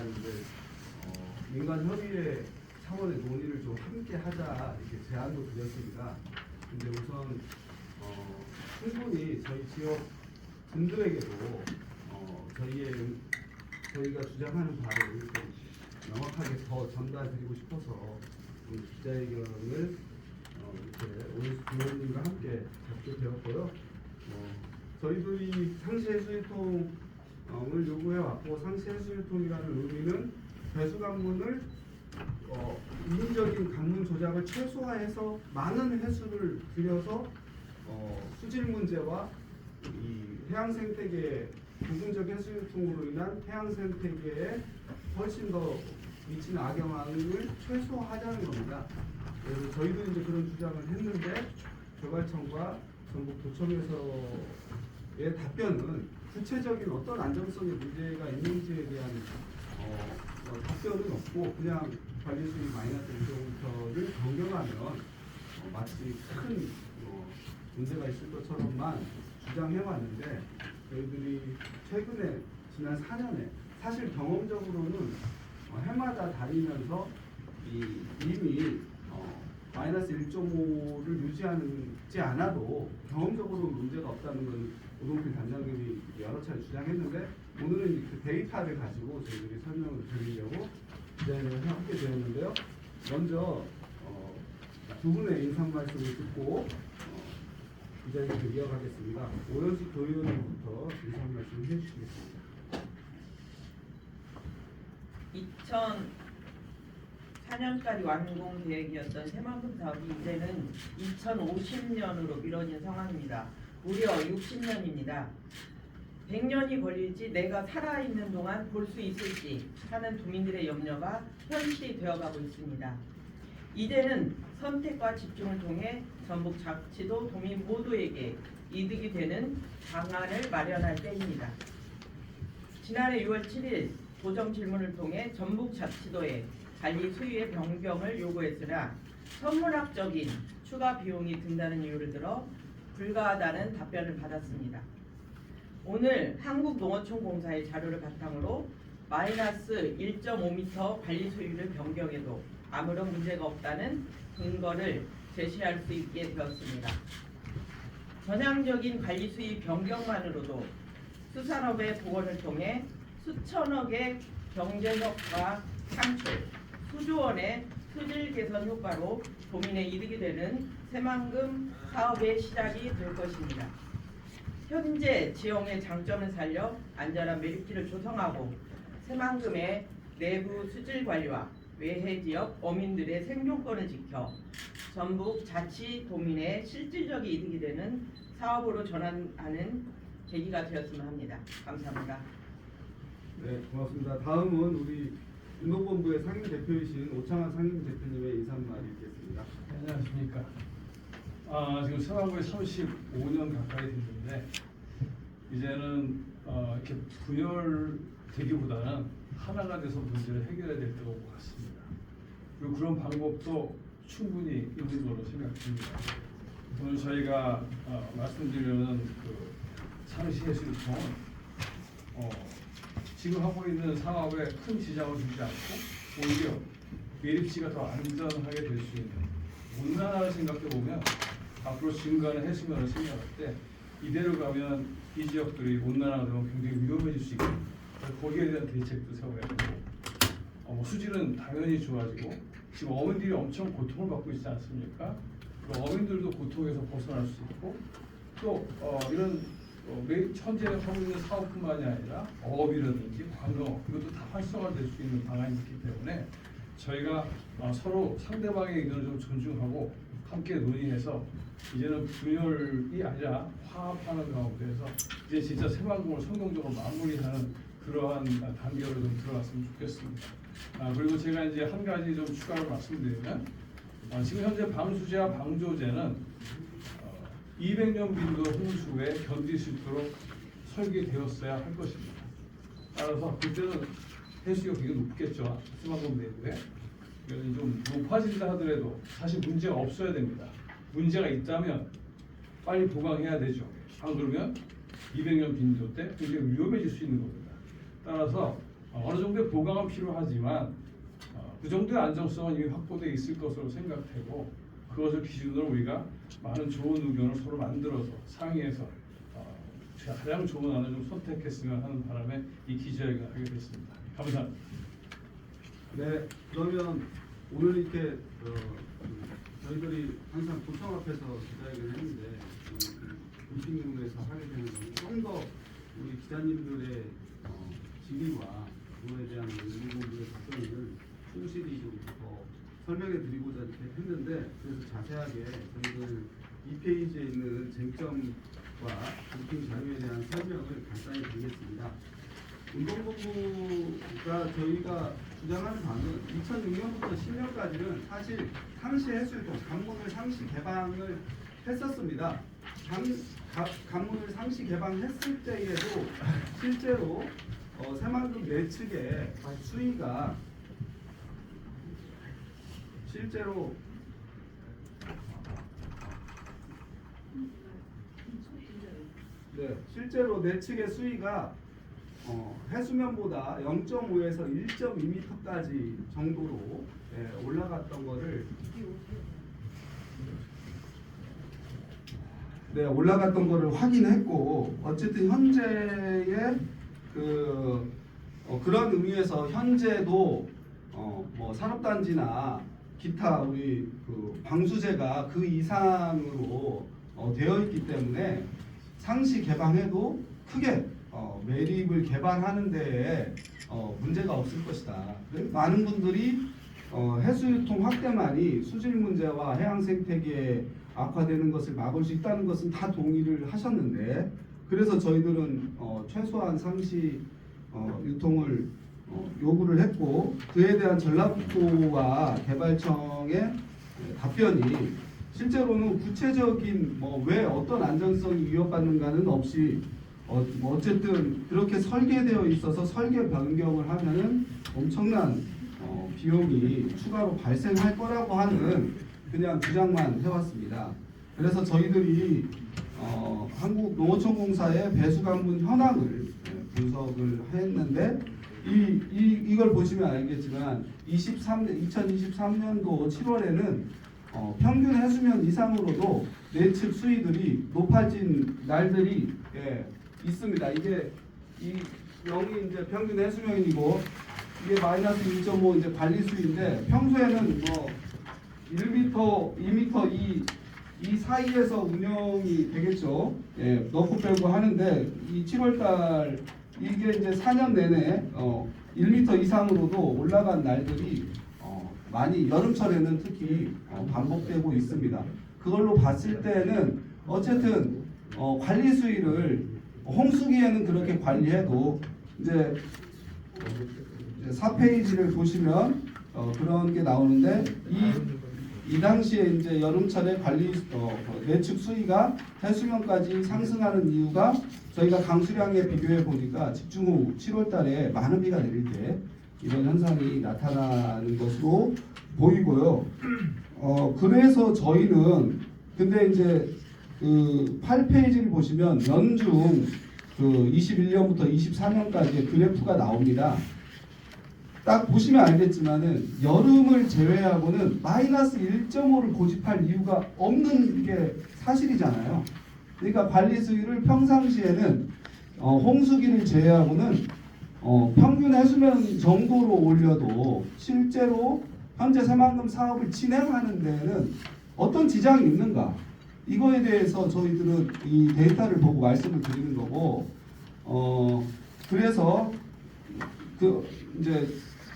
있는데 민간 협의회 차원의 논의를 좀 함께 하자 이렇게 제안도 드렸습니다. 근데 우선 충분히 저희 지역 분들에게도 저희가 주장하는 바를 좀 명확하게 더 전달드리고 싶어서 오늘 기자회견을 이렇게 오늘 부모님과 함께 잡게 되었고요. 저희들이 상시 해수유통을 요구해 왔고, 상시 해수유통이라는 의미는 배수 관문을 인위적인 관문 조작을 최소화해서 많은 해수를 들여서 수질 문제와 이 해양 생태계 부분적 해수유통으로 인한 해양 생태계에 훨씬 더 미치는 악영향을 최소화하자는 겁니다. 그래서 저희도 이제 그런 주장을 했는데 개발청과 전북도청에서의 답변은 구체적인 어떤 안정성의 문제가 있는지에 대한 답변은 없고, 그냥 관리수위 마이너스 1km를 변경하면 마치 큰 문제가 있을 것처럼만 주장해왔는데, 저희들이 최근에 지난 4년에 사실 경험적으로는 해마다 다니면서 이미 마이너스 1.5를 유지하지 않아도 경험적으로 문제가 없다는 건 오동필 단장님이 여러 차례 주장했는데, 오늘은 그 데이터를 가지고 저희들이 설명을 드리려고 기자회견을 함께 되었는데요. 먼저 두 분의 인상 말씀을 듣고 기자회견을 이어가겠습니다. 오연수 도의원님부터 인상 말씀 해주시겠습니다. 2004년까지 완공 계획이었던 새만금 사업이 이제는 2050년으로 미뤄진 상황입니다. 무려 60년입니다. 100년이 걸릴지 내가 살아있는 동안 볼 수 있을지 하는 도민들의 염려가 현실이 되어가고 있습니다. 이제는 선택과 집중을 통해 전북자치도 도민 모두에게 이득이 되는 방안을 마련할 때입니다. 지난해 6월 7일 도정 질문을 통해 전북자치도에 관리 수위의 변경을 요구했으나 천문학적인 추가 비용이 든다는 이유를 들어 불가하다는 답변을 받았습니다. 오늘 한국농어촌공사의 자료를 바탕으로 마이너스 1.5m 관리 수위를 변경해도 아무런 문제가 없다는 근거를 제시할 수 있게 되었습니다. 전향적인 관리 수위 변경만으로도 수산업의 복원을 통해 수천억의 경제력과 창출, 수조 원의 수질 개선 효과로 도민의 이득이 되는 새만금 사업의 시작이 될 것입니다. 현재 지형의 장점을 살려 안전한 매립지를 조성하고 새만금의 내부 수질 관리와 외해 지역 어민들의 생존권을 지켜 전북 자치 도민의 실질적인 이득이 되는 사업으로 전환하는 계기가 되었으면 합니다. 감사합니다. 네, 고맙습니다. 다음은 우리 운동본부의 상임대표이신 오창환 상임대표님의 인사말 읽겠습니다. 안녕하십니까. 지금 새만금에 35년 가까이 됐는데 이제는 이렇게 분열되기보다는 하나가 돼서 문제를 해결해야 될 때가 온 것 같습니다. 그리고 그런 방법도 충분히 있는 걸로 생각됩니다. 오늘 저희가 말씀드리려는 그 상시해수유통은 지금 하고 있는 사업에 큰 지장을 주지 않고 오히려 매립지가 더 안전하게 될 수 있는, 온난화를 생각해 보면 앞으로 증가하는 해수면을 생각할 때 이대로 가면 이 지역들이 온난화가 되면 굉장히 위험해질 수 있고, 거기에 대한 대책도 세워야 되고, 수질은 당연히 좋아지고 지금 어민들이 엄청 고통을 받고 있지 않습니까? 그 어민들도 고통에서 벗어날 수 있고, 또 이런 현재 하고 있는 사업뿐만이 아니라 어업이라든지 관광업, 이것도 다 활성화될 수 있는 방안이 있기 때문에 저희가 서로 상대방의 의견을 좀 존중하고 함께 논의해서 이제는 분열이 아니라 화합하는 가운데서 이제 진짜 새만금을 성공적으로 마무리하는 그러한 단계로 좀 들어갔으면 좋겠습니다. 그리고 제가 이제 한 가지 좀 추가로 말씀드리면, 지금 현재 방수제와 방조제는 200년 빈도 홍수에 견딜 수 있도록 설계되었어야 할 것입니다. 따라서 그때는 해수가 굉장히 높겠죠. 새만금 내부에. 좀 높아진다 하더라도 사실 문제가 없어야 됩니다. 문제가 있다면 빨리 보강해야 되죠. 안 그러면 200년 빈도 때 굉장히 위험해질 수 있는 겁니다. 따라서 어느 정도의 보강은 필요하지만 그 정도의 안정성은 이미 확보되어 있을 것으로 생각되고 그것을 기준으로 우리가 많은 좋은 의견을 서로 만들어서 상의해서 가장 좋은 안을 좀 선택했으면 하는 바람에 이 기자회견을 하게 됐습니다. 감사합니다. 네, 그러면 오늘 이렇게 저희들이 항상 도청 앞에서 기자회견을 했는데 브리핑룸에서 하게 되는 것은 좀 더 우리 기자님들의 질의와 그거에 대한 의료분들의 답변을 충실히 좀 더 설명해 드리고자 이렇게 했는데 그래서 자세하게 저희들 2페이지에 있는 쟁점과 브리핑 자료에 대한 설명을 간단히 드리겠습니다. 운동본부가 저희가 주장하는 바는 2006년부터 10년까지는 사실 상시 해수유통 관문을 상시 개방을 했었습니다. 관문을 상시 개방했을 때에도 실제로 새만금 내측의 수위가 실제로 내측의 수위가 해수면보다 0.5에서 1.2m까지 정도로 올라갔던 거를 확인했고 어쨌든 현재의 그런 의미에서 현재도 뭐 산업단지나 기타 우리 방수제가 그 이상으로 되어 있기 때문에 상시 개방해도 크게 매립을 개발하는 데에 문제가 없을 것이다. 많은 분들이 해수유통 확대만이 수질 문제와 해양 생태계 악화되는 것을 막을 수 있다는 것은 다 동의를 하셨는데 그래서 저희들은 최소한 상시 유통을 요구를 했고 그에 대한 전라북도와 개발청의 답변이 실제로는 구체적인 왜 어떤 안전성이 위협받는가는 없이 어쨌든 그렇게 설계되어 있어서 설계 변경을 하면은 엄청난 비용이 추가로 발생할 거라고 하는 그냥 주장만 해왔습니다. 그래서 저희들이 한국농어촌공사의 배수관문 현황을 분석을 했는데 이걸 보시면 알겠지만 2023년도 7월에는 평균 해수면 이상으로도 내측 수위들이 높아진 날들이 있습니다. 이게 이 0이 이제 평균 해수면이고 이게 마이너스 1.5 이제 관리 수위인데 평소에는 뭐 1m, 2m 이 사이에서 운영이 되겠죠. 넣고 빼고 하는데 이 7월달 이게 이제 4년 내내 1m 이상으로도 올라간 날들이 많이 여름철에는 특히 반복되고 있습니다. 그걸로 봤을 때는 어쨌든 관리 수위를 홍수기에는 그렇게 관리해도 이제 4페이지를 보시면 그런 게 나오는데 이 당시에 이제 여름철에 관리 내측 수위가 해수면까지 상승하는 이유가 저희가 강수량에 비교해 보니까 집중 후 7월달에 많은 비가 내릴 때 이런 현상이 나타나는 것으로 보이고요. 그래서 저희는 근데 이제 그 8페이지를 보시면 연중 그 21년부터 24년까지의 그래프가 나옵니다. 딱 보시면 알겠지만은 여름을 제외하고는 마이너스 1.5를 고집할 이유가 없는 게 사실이잖아요. 그러니까 관리 수위를 평상시에는 홍수기를 제외하고는 평균 해수면 정도로 올려도 실제로 현재 새만금 사업을 진행하는 데에는 어떤 지장이 있는가? 이거에 대해서 저희들은 이 데이터를 보고 말씀을 드리는 거고, 그래서 그 이제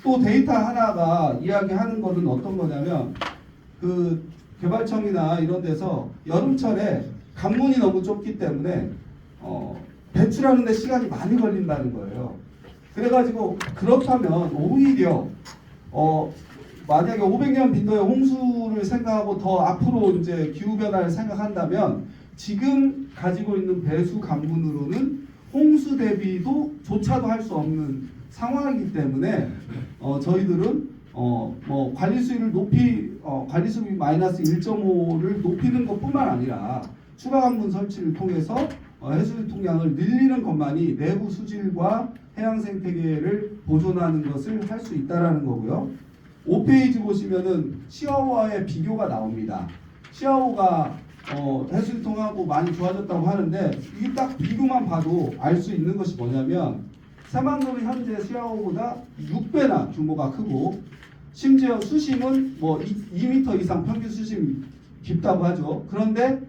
또 데이터 하나가 이야기하는 거는 어떤 거냐면 그 개발청이나 이런 데서 여름철에 관문이 너무 좁기 때문에 배출하는 데 시간이 많이 걸린다는 거예요. 그래가지고 그렇다면 오히려 만약에 500년 빈도의 홍수를 생각하고 더 앞으로 이제 기후 변화를 생각한다면 지금 가지고 있는 배수 관문으로는 홍수 대비도 조차도 할 수 없는 상황이기 때문에 저희들은 뭐 관리 수위를 관리 수위 마이너스 1.5를 높이는 것뿐만 아니라 추가 관문 설치를 통해서 해수 유통량을 늘리는 것만이 내부 수질과 해양 생태계를 보존하는 것을 할 수 있다라는 거고요. 5페이지 보시면은 시아오와의 비교가 나옵니다. 시아오가 해수유통하고 많이 좋아졌다고 하는데 이 딱 비교만 봐도 알 수 있는 것이 뭐냐면 새만금은 현재 시아오보다 6배나 규모가 크고 심지어 수심은 뭐 2m 이상 평균 수심이 깊다고 하죠. 그런데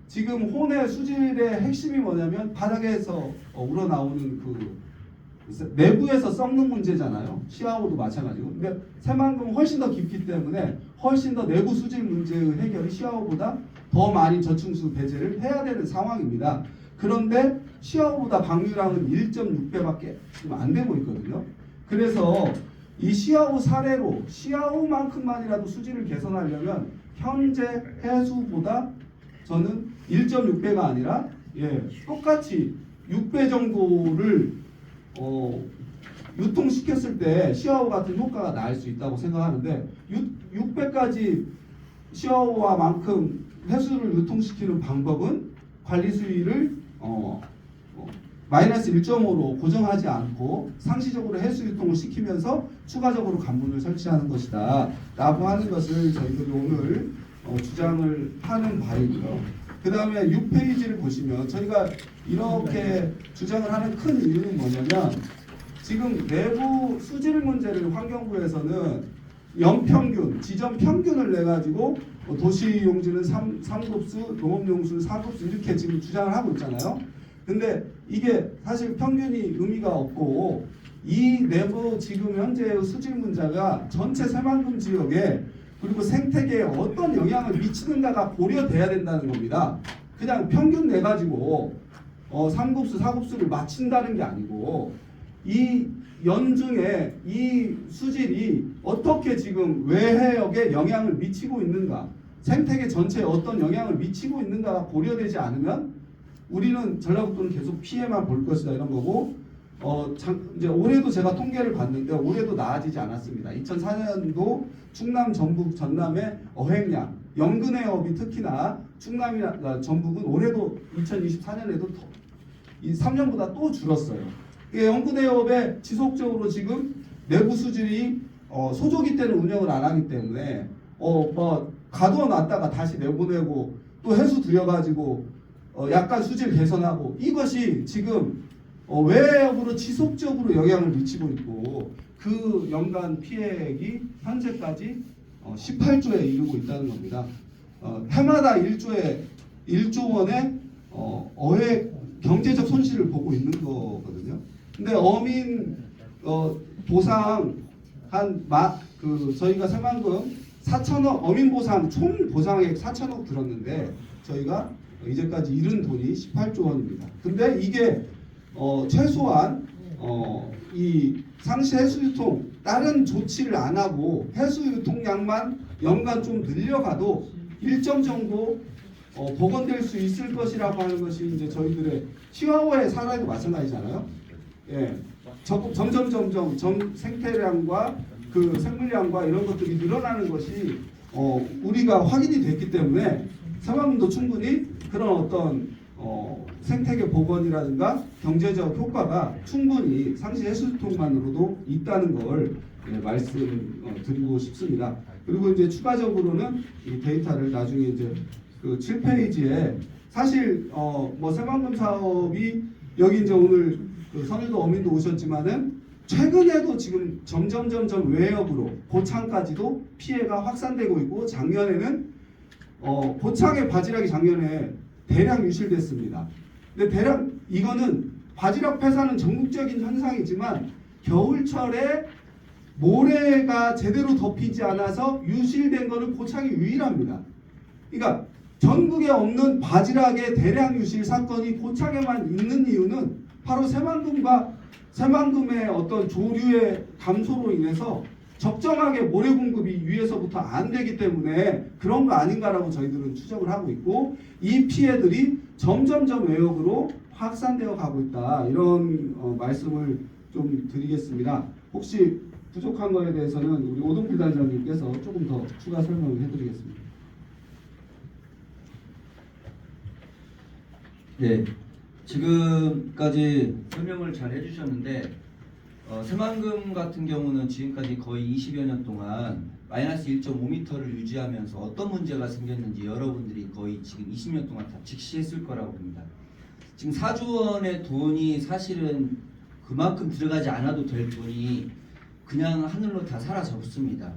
지금 혼의 수질의 핵심이 뭐냐면 바닥에서 우러나오는 그 내부에서 썩는 문제잖아요. 시아오도 마찬가지고. 근데 새만금은 훨씬 더 깊기 때문에 훨씬 더 내부 수질 문제의 해결이 시아오보다 더 많이 저층수 배제를 해야 되는 상황입니다. 그런데 시아오보다 방류량은 1.6배밖에 지금 안 되고 있거든요. 그래서 이 시아오 사례로 시아오만큼만이라도 수질을 개선하려면 현재 해수보다 저는 1.6배가 아니라 똑같이 6배 정도를 유통시켰을 때 시아오 같은 효과가 나올 수 있다고 생각하는데 6배까지 시아오와만큼 해수를 유통시키는 방법은 관리 수위를 마이너스 1.5로 고정하지 않고 상시적으로 해수 유통을 시키면서 추가적으로 관문을 설치하는 것이다 라고 하는 것을 저희들이 오늘 주장을 하는 바이고요. 그 다음에 6페이지를 보시면 저희가 이렇게 주장을 하는 큰 이유는 뭐냐면 지금 내부 수질 문제를 환경부에서는 연평균, 지점 평균을 내가지고 도시용지는 3급수, 농업용수는 4급수 이렇게 지금 주장을 하고 있잖아요. 근데 이게 사실 평균이 의미가 없고 이 내부 지금 현재의 수질 문제가 전체 새만금 지역에 그리고 생태계에 어떤 영향을 미치는가가 고려돼야 된다는 겁니다. 그냥 평균 내가지고 3급수, 4급수를 맞춘다는 게 아니고 이 연중에 이 수질이 어떻게 지금 외해역에 영향을 미치고 있는가, 생태계 전체에 어떤 영향을 미치고 있는가가 고려되지 않으면 우리는 전라북도는 계속 피해만 볼 것이다 이런 거고 이제 올해도 제가 통계를 봤는데 올해도 나아지지 않았습니다. 2004년도 충남, 전북, 전남의 어획량, 연근해업이 특히나 충남이나 전북은 올해도 2024년에도 이 3년보다 또 줄었어요. 연근해업에 지속적으로 지금 내부 수질이 소조기 때는 운영을 안 하기 때문에 가둬 놨다가 다시 내보내고 또 해수 들여가지고 약간 수질 개선하고 이것이 지금 외해역으로 지속적으로 영향을 미치고 있고 그 연간 피해액이 현재까지 18조에 이르고 있다는 겁니다. 해마다 1조 원의 어획 경제적 손실을 보고 있는 거거든요. 근데 어민 보상 저희가 새만금 4천억 어민 보상 총 보상액 4천억 들었는데 저희가 이제까지 잃은 돈이 18조 원입니다. 근데 이게 최소한 이 상시 해수유통 다른 조치를 안 하고 해수유통량만 연간 좀 늘려가도 일정 정도 복원될 수 있을 것이라고 하는 것이 이제 저희들의 시아오의 사례도 마찬가지잖아요. 점점 생태량과 그 생물량과 이런 것들이 늘어나는 것이 우리가 확인이 됐기 때문에 새만금도 충분히 그런 어떤 생태계 복원이라든가 경제적 효과가 충분히 상시 해수유통만으로도 있다는 걸 말씀드리고 싶습니다. 그리고 이제 추가적으로는 이 데이터를 나중에 이제 그 7페이지에 사실 새만금 사업이 여기 이제 오늘 그 선유도 어민도 오셨지만은 최근에도 지금 점점 외역으로 고창까지도 피해가 확산되고 있고 작년에는 고창의 바지락이 작년에 대량 유실됐습니다. 근데 대량 이거는 바지락 폐사는 전국적인 현상이지만 겨울철에 모래가 제대로 덮이지 않아서 유실된 거는 고창이 유일합니다. 그러니까 전국에 없는 바지락의 대량 유실 사건이 고창에만 있는 이유는 바로 새만금의 어떤 조류의 감소로 인해서 적정하게 모래 공급이 위에서부터 안 되기 때문에 그런 거 아닌가라고 저희들은 추정을 하고 있고 이 피해들이 점점 외역으로 확산되어 가고 있다 이런 말씀을 좀 드리겠습니다. 혹시 부족한 거에 대해서는 우리 오동필 단장님께서 조금 더 추가 설명을 해드리겠습니다. 네, 지금까지 설명을 잘 해주셨는데 새만금 같은 경우는 지금까지 거의 20여 년 동안 마이너스 1.5m를 유지하면서 어떤 문제가 생겼는지 여러분들이 거의 지금 20년 동안 다 직시했을 거라고 봅니다. 지금 4조 원의 돈이 사실은 그만큼 들어가지 않아도 될 돈이 그냥 하늘로 다 사라졌습니다.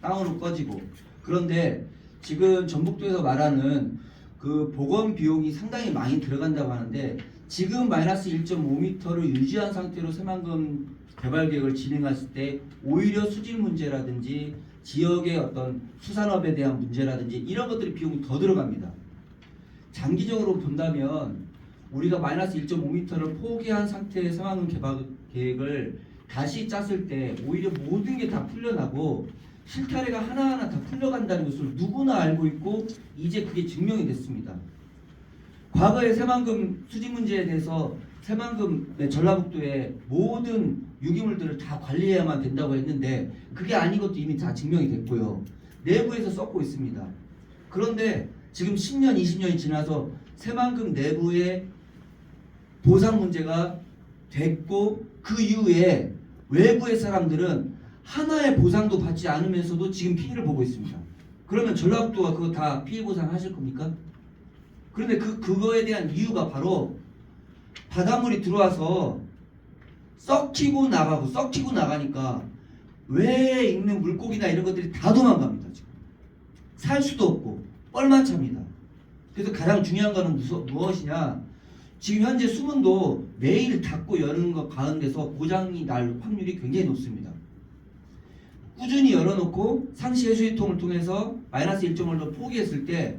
땅으로 꺼지고. 그런데 지금 전북도에서 말하는 그 복원 비용이 상당히 많이 들어간다고 하는데 지금 마이너스 1.5m를 유지한 상태로 새만금 개발 계획을 진행했을 때 오히려 수질 문제라든지 지역의 어떤 수산업에 대한 문제라든지 이런 것들이 비용이 더 들어갑니다. 장기적으로 본다면 우리가 마이너스 1.5m를 포기한 상태의 새만금 개발 계획을 다시 짰을 때 오히려 모든 게 다 풀려나고 실타래가 하나하나 다 풀려간다는 것을 누구나 알고 있고 이제 그게 증명이 됐습니다. 과거의 새만금 수질 문제에 대해서 새만금 전라북도의 모든 유기물들을 다 관리해야만 된다고 했는데 그게 아닌 것도 이미 다 증명이 됐고요. 내부에서 썩고 있습니다. 그런데 지금 10년, 20년이 지나서 새만금 내부의 보상 문제가 됐고 그 이후에 외부의 사람들은 하나의 보상도 받지 않으면서도 지금 피해를 보고 있습니다. 그러면 전라북도가 그거 다 피해 보상하실 겁니까? 그런데 그거에 대한 이유가 바로 바닷물이 들어와서 썩히고 나가니까 외에 있는 물고기나 이런 것들이 다 도망갑니다. 지금 살 수도 없고 뻘만찹니다. 그래서 가장 중요한 거는 무엇이냐? 지금 현재 수문도 매일 닫고 여는 것 가운데서 고장이 날 확률이 굉장히 높습니다. 꾸준히 열어놓고 상시 해수유통을 통해서 마이너스 1.5를 포기했을 때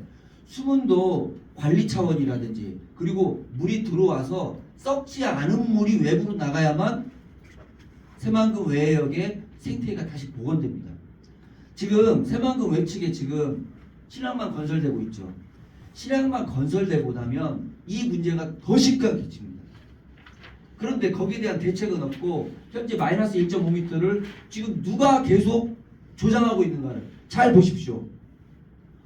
수문도 관리 차원이라든지 그리고 물이 들어와서 썩지 않은 물이 외부로 나가야만 새만금 외해역의 생태계가 다시 복원됩니다. 지금 새만금 외측에 지금 신항만 건설되고 있죠. 신항만 건설되고 나면 이 문제가 더 심각해집니다. 그런데 거기에 대한 대책은 없고 현재 마이너스 1.5m를 지금 누가 계속 조장하고 있는가를 잘 보십시오.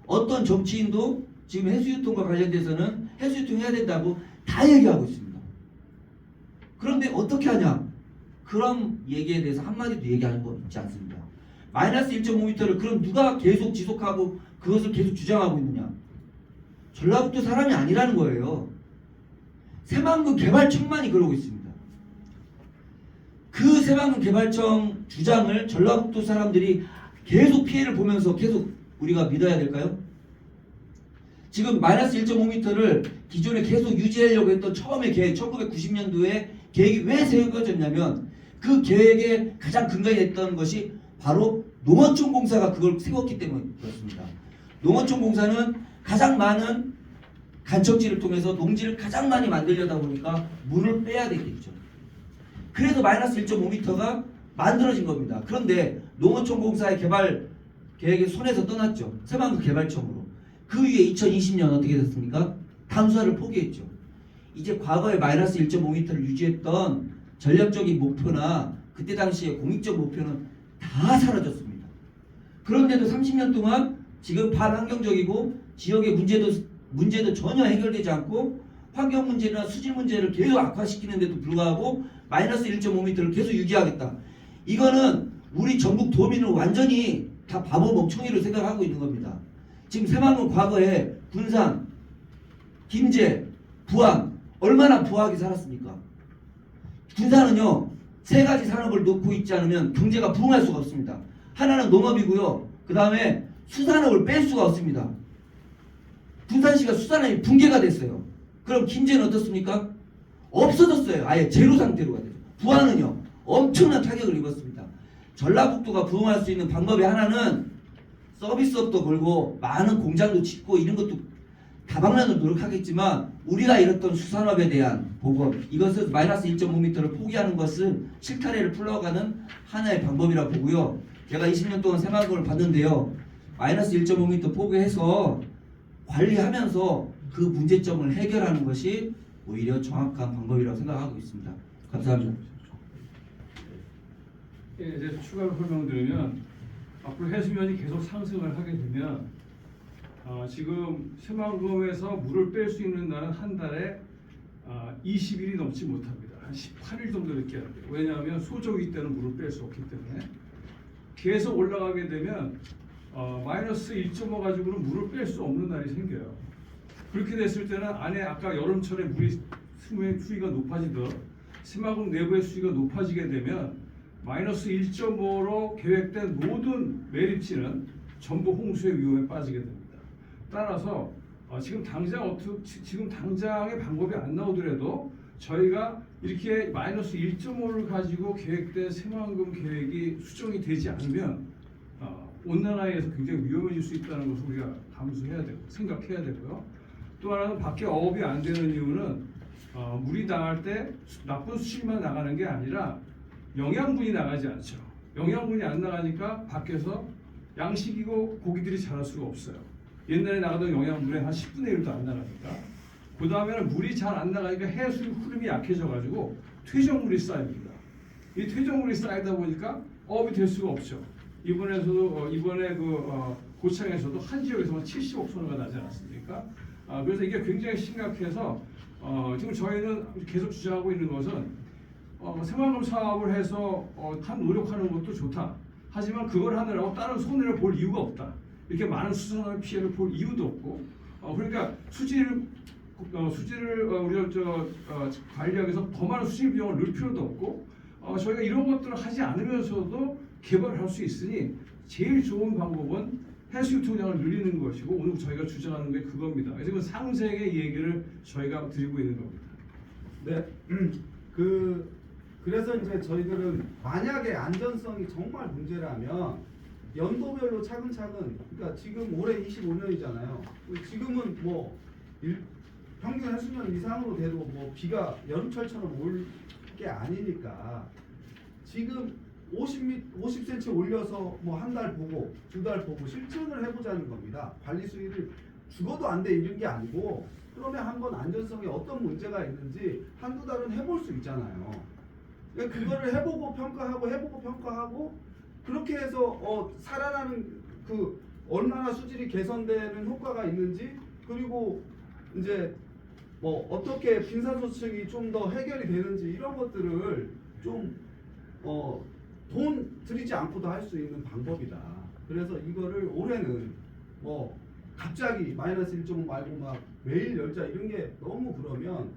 어떤 정치인도 지금 해수유통과 관련돼서는 해수유통 해야 된다고 다 얘기하고 있습니다. 그런데 어떻게 하냐? 그런 얘기에 대해서 한마디도 얘기하는 거 있지 않습니다. 마이너스 1.5m를 그럼 누가 계속 지속하고 그것을 계속 주장하고 있느냐? 전라북도 사람이 아니라는 거예요. 새만금 개발청만이 그러고 있습니다. 그 새만금 개발청 주장을 전라북도 사람들이 계속 피해를 보면서 계속 우리가 믿어야 될까요? 지금 마이너스 1.5m를 기존에 계속 유지하려고 했던 처음에 계획 1990년도에 계획이 왜 세워졌냐면 그 계획의 가장 근간이 됐던 것이 바로 농어촌공사가 그걸 세웠기 때문에 그렇습니다. 농어촌공사는 가장 많은 간척지를 통해서 농지를 가장 많이 만들려다 보니까 물을 빼야 되겠죠. 그래서 마이너스 1.5m가 만들어진 겁니다. 그런데 농어촌공사의 개발 계획이 손에서 떠났죠. 새만금 개발청으로. 그 위에 2020년 어떻게 됐습니까? 담수화를 포기했죠. 이제 과거에 마이너스 1.5m를 유지했던 전략적인 목표나 그때 당시의 공익적 목표는 다 사라졌습니다. 그런데도 30년 동안 지금 반환경적이고 지역의 문제도 전혀 해결되지 않고 환경 문제나 수질 문제를 계속 악화시키는데도 불구하고 마이너스 1.5m를 계속 유지하겠다. 이거는 우리 전국 도민을 완전히 다 바보 멍청이로 생각하고 있는 겁니다. 지금 새만금 과거에 군산, 김제, 부안 얼마나 부하게 살았습니까? 군산은요 3가지 산업을 놓고 있지 않으면 경제가 부흥할 수가 없습니다. 하나는 농업이고요. 그 다음에 수산업을 뺄 수가 없습니다. 군산시가 수산업이 붕괴가 됐어요. 그럼 김제는 어떻습니까? 없어졌어요. 아예 제로 상태로 됐어요. 부안은요 엄청난 타격을 입었습니다. 전라북도가 부흥할 수 있는 방법의 하나는 서비스업도 걸고 많은 공장도 짓고 이런 것도 다방면으로 노력하겠지만 우리가 잃었던 수산업에 대한 복원 이것을 마이너스 1.5m를 포기하는 것은 실타래를 풀러가는 하나의 방법이라고 보고요. 제가 20년 동안 새만금을 봤는데요. 마이너스 1.5m 포기해서 관리하면서 그 문제점을 해결하는 것이 오히려 정확한 방법이라고 생각하고 있습니다. 감사합니다. 예, 이제 추가로 설명드리면 앞으로 해수면이 계속 상승을 하게 되면 지금 새만금에서 물을 뺄 수 있는 날은 한 달에 20일이 넘지 못합니다. 한 18일 정도 늦게 해야 돼요. 왜냐하면 소조기 때는 물을 뺄 수 없기 때문에 계속 올라가게 되면 마이너스 1.5 가지고는 물을 뺄 수 없는 날이 생겨요. 그렇게 됐을 때는 안에 아까 여름철에 물이 수위가 높아지듯 새마금 내부의 수위가 높아지게 되면 마이너스 1.5로 계획된 모든 매립지는 전부 홍수의 위험에 빠지게 됩니다. 따라서 지금 당장의 방법이 안 나오더라도 저희가 이렇게 마이너스 1.5를 가지고 계획된 새만금 계획이 수정이 되지 않으면 온난화에서 굉장히 위험해질 수 있다는 것을 우리가 감수해야 되고 생각해야 되고요. 또 하나는 밖에 어업이 안 되는 이유는 물이 나갈 때 나쁜 수질만 나가는 게 아니라 영양분이 나가지 않죠. 영양분이 안 나가니까 밖에서 양식이고 고기들이 자랄 수가 없어요. 옛날에 나가던 영양분의 한 10분의 1도 안 나가니까. 그 다음에는 물이 잘 안 나가니까 해수 흐름이 약해져가지고 퇴적물이 쌓입니다. 이 퇴적물이 쌓이다 보니까 어업이 될 수가 없죠. 이번에 고창에서도 한 지역에서만 70억 톤가 나지 않았습니까? 그래서 이게 굉장히 심각해서 지금 저희는 계속 주장하고 있는 것은 새만금 사업을 해서 한 노력하는 것도 좋다. 하지만 그걸 하느라고 다른 손해를 볼 이유가 없다. 이렇게 많은 수산업 피해를 볼 이유도 없고 그러니까 수질을 우리가 관리하기 위해서 더 많은 수질 비용을 넣을 필요도 없고 저희가 이런 것들을 하지 않으면서도 개발을 할 수 있으니 제일 좋은 방법은 해수 유통량을 늘리는 것이고 오늘 저희가 주장하는 게 그겁니다. 그래서 그 상세의 얘기를 저희가 드리고 있는 겁니다. 네, 그래서 이제 저희들은 만약에 안전성이 정말 문제라면 연도별로 차근차근, 그러니까 지금 올해 25년이잖아요. 지금은 뭐 평균 해수면 이상으로 돼도 뭐 비가 여름철처럼 올 게 아니니까 지금 50cm 올려서 뭐 한 달 보고 두 달 보고 실증을 해보자는 겁니다. 관리 수위를 죽어도 안 돼 이런 게 아니고 그러면 한번 안전성에 어떤 문제가 있는지 한두 달은 해볼 수 있잖아요. 그러니까 그거를 해보고 평가하고 그렇게 해서 살아나는 그 얼마나 수질이 개선되는 효과가 있는지 그리고 이제 뭐 어떻게 빈산소층이 좀 더 해결이 되는지 이런 것들을 좀 돈 들이지 않고도 할 수 있는 방법이다. 그래서 이거를 올해는 뭐 갑자기 마이너스 1.5 말고 막 매일 열자 이런 게 너무 그러면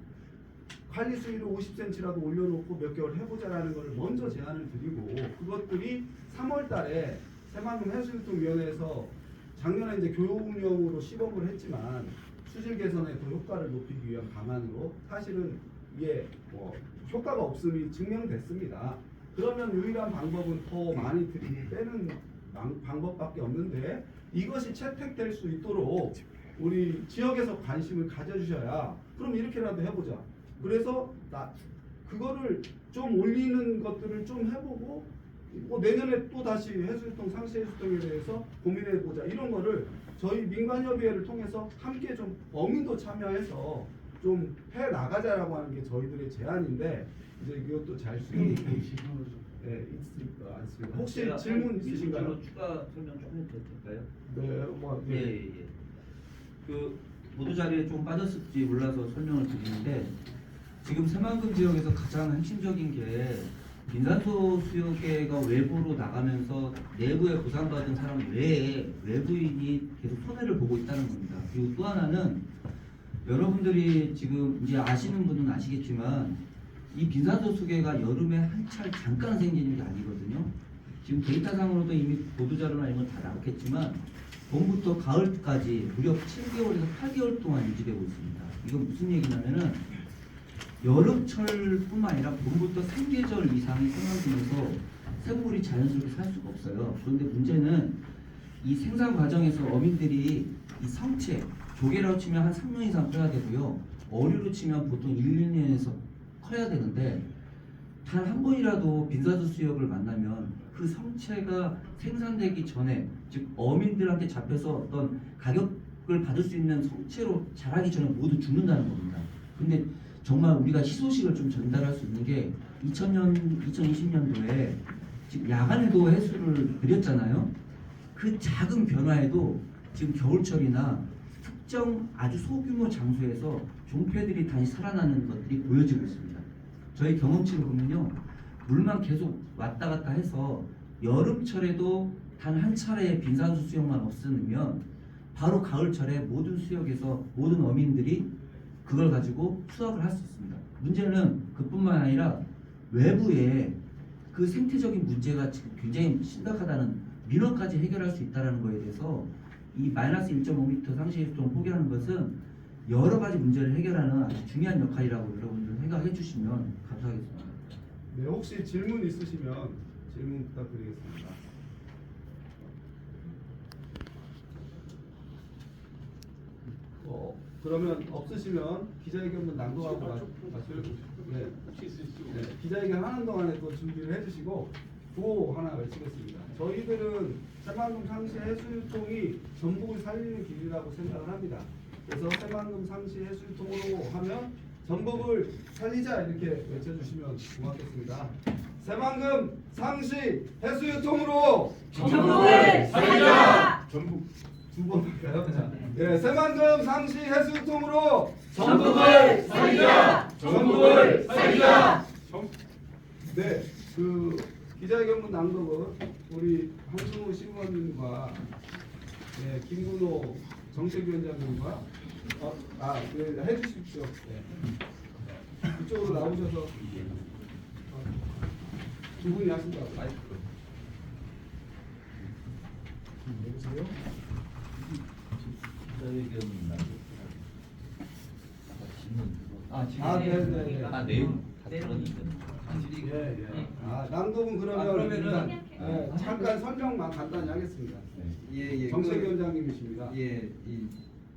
관리 수위를 50cm라도 올려놓고 몇 개월 해보자라는 걸 먼저 제안을 드리고 그것들이 3월 달에 새만금 해수유통위원회에서 작년에 이제 교육용으로 시범을 했지만 수질 개선에 더 효과를 높이기 위한 방안으로 사실은 이게 뭐 효과가 없음이 증명됐습니다. 그러면 유일한 방법은 더 많이 빼는 방법밖에 없는데 이것이 채택될 수 있도록 우리 지역에서 관심을 가져주셔야 그럼 이렇게라도 해보자. 그래서 그거를 좀 올리는 것들을 좀 해보고 뭐 내년에 또 다시 해수유통 상시 해수통에 대해서 고민해보자 이런 거를 저희 민간협의회를 통해서 함께 좀 어민도 참여해서 좀 해 나가자라고 하는 게 저희들의 제안인데 이제 이것도 잘 수용이 네, 있습니다. 않습니다. 혹시 질문 있으신가요? 추가 설명 좀 해도 될까요? 네, 뭐 예. 그 보도 자료에 좀 빠졌을지 몰라서 설명을 드리는데 지금 새만금 지역에서 가장 핵심적인 게 빈산소 수요계가 외부로 나가면서 내부에 보상받은 사람 외에 외부인이 계속 손해를 보고 있다는 겁니다. 그리고 또 하나는 여러분들이 지금 이제 아시는 분은 아시겠지만 이 빈산소 수계가 여름에 한철 잠깐 생기는 게 아니거든요. 지금 데이터상으로도 이미 보도자료나 이런 건 다 나왔겠지만 봄부터 가을까지 무려 7개월에서 8개월 동안 유지되고 있습니다. 이건 무슨 얘기냐면은 여름철뿐만 아니라 봄부터 3계절 이상이 생활하면서 생물이 자연스럽게 살 수가 없어요. 그런데 문제는 이 생산 과정에서 어민들이 이 성체, 조개라고 치면 한 3년 이상 커야 되고요. 어류로 치면 보통 1, 2년에서 커야 되는데 단 한 번이라도 빈산소 수역을 만나면 그 성체가 생산되기 전에 즉 어민들한테 잡혀서 어떤 가격을 받을 수 있는 성체로 자라기 전에 모두 죽는다는 겁니다. 근데 정말 우리가 희소식을 좀 전달할 수 있는 게 2020년도에 지금 야간에도 해수를 늘렸잖아요. 그 작은 변화에도 지금 겨울철이나 특정 아주 소규모 장소에서 종패들이 다시 살아나는 것들이 보여지고 있습니다. 저희 경험치를 보면요, 물만 계속 왔다 갔다 해서 여름철에도 단 한 차례의 빈산수 수역만 없으면 바로 가을철에 모든 수역에서 모든 어민들이 그걸 가지고 수확을 할 수 있습니다. 문제는 그뿐만 아니라 외부에 그 생태적인 문제가 지금 굉장히 심각하다는 민원까지 해결할 수 있다는 거에 대해서 이 마이너스 1.5m 상시해수통을 포기하는 것은 여러 가지 문제를 해결하는 아주 중요한 역할이라고 여러분들 생각해 주시면 감사하겠습니다. 네, 혹시 질문 있으시면 질문 부탁드리겠습니다. 그러면 없으시면 기자회견문 낭독하고 마시고 네. 네, 기자회견 하는 동안에 또 준비를 해주시고 구호 하나 외치겠습니다. 저희들은 새만금 상시 해수유통이 전북을 살리는 길이라고 생각을 합니다. 그래서 새만금 상시 해수유통으로 하면 전북을 살리자 이렇게 외쳐주시면 고맙겠습니다. 새만금 상시 해수유통으로 전북을 살리자! 전북 두 번 할까요? 네, 새만금 상시 해수유통으로 전북을 살리자! 전북을 살리자! 네, 그 기자회견문 낭독은 우리 한승우 신부님과 네, 김근호 정책위원장님과 네, 해주십시오. 네. 이쪽으로 나오셔서 두 분이 하신다고. 여보세요? 네. 내용 예. 낭독은 그러면 일단 잠깐 설명만 간단히 하겠습니다. 정책위원장님이십니다. 예, 이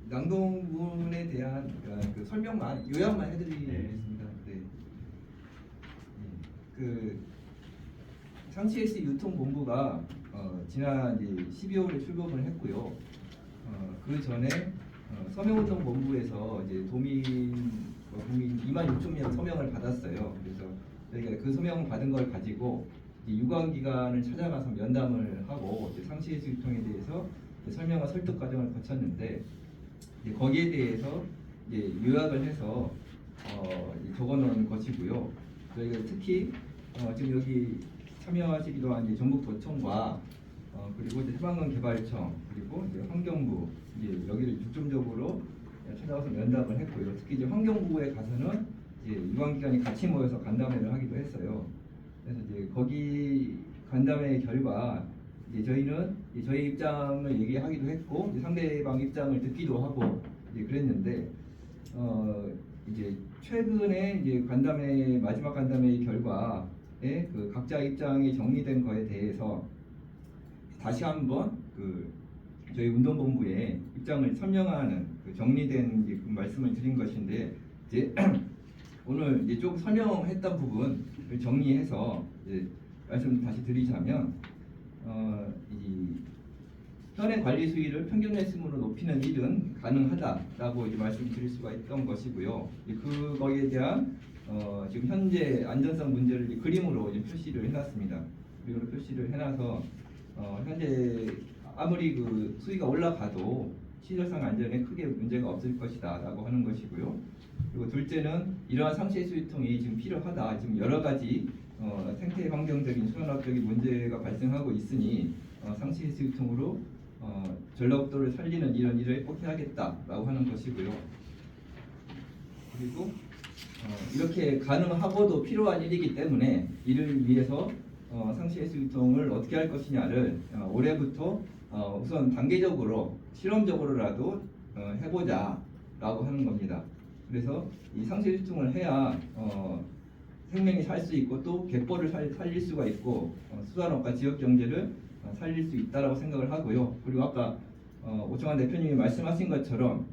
낭독문에 대한 그 설명만 요약만 해드리겠습니다. 네. 그 상시해수 유통본부가 지난 이제 12월에 출범을 했고요. 그 전에 서명운동본부에서 이제 도민 2만 6천 명 서명을 받았어요. 그래서 저희가 그 서명 받은 걸 가지고 유관기관을 찾아가서 면담을 하고 상시해수 유통에 대해서 설명과 설득 과정을 거쳤는데 거기에 대해서 요약을 해서 적어놓은 것이고요. 저희가 특히 지금 여기 참여하시기도 한 전북도청과 그리고 해방군 개발청 그리고 환경부 여기를 중점적으로 찾아가서 면담을 했고요. 특히 환경부에 가서는 유관기관이 같이 모여서 간담회를 하기도 했어요. 그래서 거기 간담회 결과 저희는 저희 입장을 얘기하기도 했고 상대방 입장을 듣기도 하고 그랬는데 이제 최근에 간담회 마지막 간담회 결과에 그 각자 입장이 정리된 거에 대해서 다시 한번 그 저희 운동본부에 입장을 설명하는 그 정리된 그 말씀을 드린 것인데 오늘 조금 설명했던 부분을 정리해서 말씀 다시 드리자면 이 현행 관리 수위를 평균 횟수으로 높이는 일은 가능하다라고 말씀드릴 수가 있던 것이고요. 그거에 대한 지금 현재 안전성 문제를 그림으로 표시를 해놨습니다. 그림으로 표시를 해놔서 현재 아무리 그 수위가 올라가도 시설상 안전에 크게 문제가 없을 것이다라고 하는 것이고요. 그리고 둘째는 이러한 상시해수 유통이 지금 필요하다. 지금 여러 가지 생태 환경적인 수산업적인 문제가 발생하고 있으니 상시해수 유통으로 전라북도를 살리는 이런 일을 꼭 해야겠다라고 하는 것이고요. 그리고 이렇게 가능하고도 필요한 일이기 때문에 이를 위해서 상시해수 유통을 어떻게 할 것이냐를 올해부터 우선 단계적으로 실험적으로라도 해보자라고 하는 겁니다. 그래서 이 상시해수 유통을 해야 생명이 살 수 있고 또 갯벌을 살릴 수가 있고 수산업과 지역 경제를 살릴 수 있다라고 생각을 하고요. 그리고 아까 오청환 대표님이 말씀하신 것처럼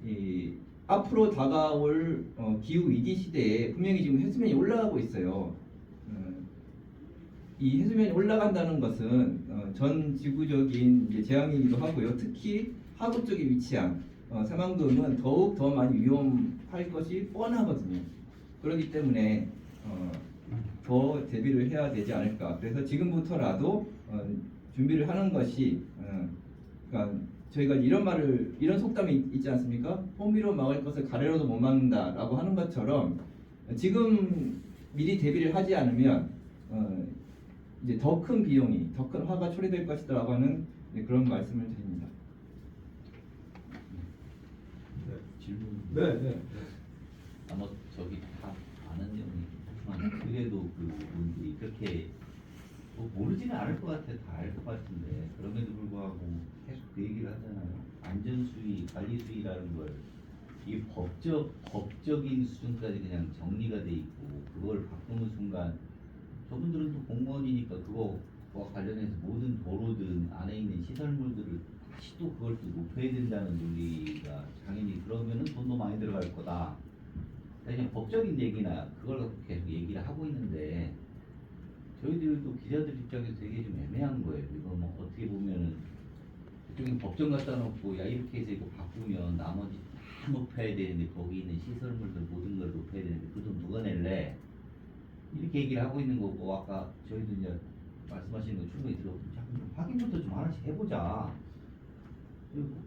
이 앞으로 다가올 기후 위기 시대에 분명히 지금 해수면이 올라가고 있어요. 이 해수면이 올라간다는 것은 전 지구적인 재앙이기도 하고요. 특히 하구 쪽에 위치한 새만금은 더욱 더 많이 위험할 것이 뻔하거든요. 그렇기 때문에 더 대비를 해야 되지 않을까. 그래서 지금부터라도 준비를 하는 것이 그러니까 저희가 이런 속담이 있지 않습니까? 호미로 막을 것을 가래로도 못 막는다라고 하는 것처럼 지금 미리 대비를 하지 않으면 이제 더 큰 비용이, 더 큰 화가 초래될 것이다라고 하는 그런 말씀을 드립니다. 질문. 네. 아마 저기 다 아는 내용이지만 그래도 그 분들이 그렇게 뭐 모르지는 않을 것 같아. 다 알 것 같은데 그럼에도 불구하고 계속 그 얘기를 하잖아요. 안전수위, 관리수위라는 걸 이게 법적인 수준까지 그냥 정리가 돼 있고 그걸 바꾸는 순간 저분들은 또 공무원이니까 그거와 관련해서 모든 도로든 안에 있는 시설물들을 다시 또 그걸 또 높여야 된다는 논리가 당연히 그러면은 돈도 많이 들어갈 거다. 그냥 법적인 얘기나 그걸 갖고 계속 얘기를 하고 있는데 저희들도 기자들 입장에서 되게 좀 애매한 거예요. 이거 뭐 어떻게 보면은 그쪽에 법정 갖다 놓고 야 이렇게 해서 이거 바꾸면 나머지 다 높여야 되는데 거기 있는 시설물들 모든 걸 높여야 되는데 그 돈 누가 낼래? 이렇게 얘기를 하고 있는 거고 아까 저희도 이제 말씀하시는 거 충분히 들었고 좀 확인부터 좀 하나씩 해보자.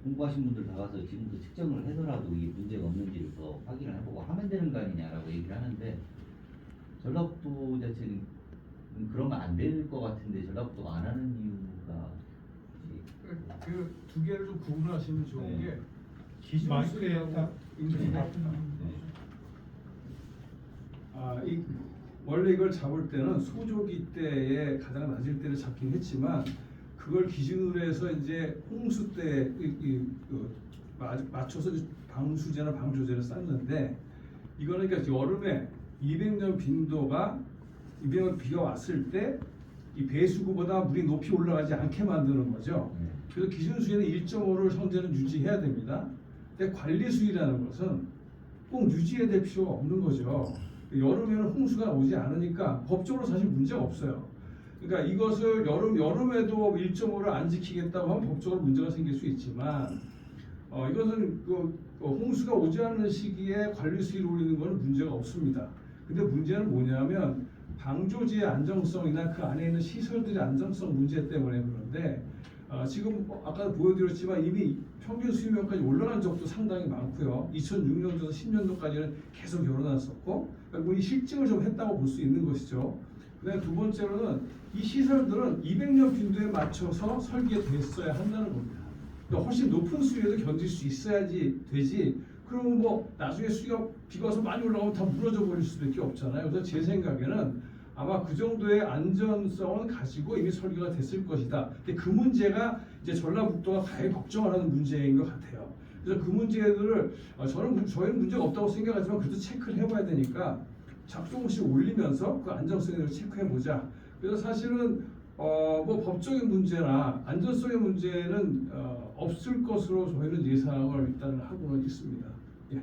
공부하신 분들 다 가서 지금부터 측정을 해서라도 이게 문제가 없는지를 더 확인을 해보고 하면 되는 거 아니냐라고 얘기를 하는데 전라북도 자체는 그러면 안 될 것 같은데 전라북도가 안 하는 이유가 그 두 개를 좀 구분하시면 좋은 네. 게 기준 수혜하고 원래 이걸 잡을 때는 소조기 때에 가장 낮을 때를 잡긴 했지만 그걸 기준으로 해서 이제 홍수 때 맞춰서 방수제나 방조제를 쌌는데 이거는 그러니까 여름에 200년 빈도가 200년 비가 왔을 때 이 배수구보다 물이 높이 올라가지 않게 만드는 거죠. 그래서 기준 수위는 1.5를 현재는 유지해야 됩니다. 근데 관리 수위라는 것은 꼭 유지해야 될 필요가 없는 거죠. 여름에는 홍수가 오지 않으니까 법적으로 사실 문제가 없어요. 그러니까 이것을 여름에도 1.5를 안 지키겠다고 하면 법적으로 문제가 생길 수 있지만 이것은 홍수가 오지 않는 시기에 관리 수위를 올리는 것은 문제가 없습니다. 근데 문제는 뭐냐면 방조지의 안정성이나 그 안에 있는 시설들의 안정성 문제 때문에 그런데 지금 아까 보여드렸지만 이미 평균 수위면까지 올라간 적도 상당히 많고요. 2006년도에서 10년도까지는 계속 열어놨었고 그러니까 이 실증을 좀 했다고 볼 수 있는 것이죠. 그다음에 두 번째로는 이 시설들은 200년 빈도에 맞춰서 설계됐어야 한다는 겁니다. 그러니까 훨씬 높은 수위에도 견딜 수 있어야지 되지. 그러면 뭐 나중에 수위가 비가 와서 많이 올라가면 다 무너져 버릴 수밖에 없잖아요. 그래서 제 생각에는 아마 그 정도의 안전성은 가지고 이미 설계가 됐을 것이다. 근데 그 문제가 이제 전라북도가 가히 걱정하는 문제인 것 같아요. 그래서 그 문제들을 저희는 문제가 없다고 생각하지만 그래도 체크를 해봐야 되니까 조금씩 올리면서 그 안정성에 대해서 체크해보자. 그래서 사실은 뭐 법적인 문제나 안전성의 문제는 없을 것으로 저희는 예상을 일단 하고는 있습니다. 예.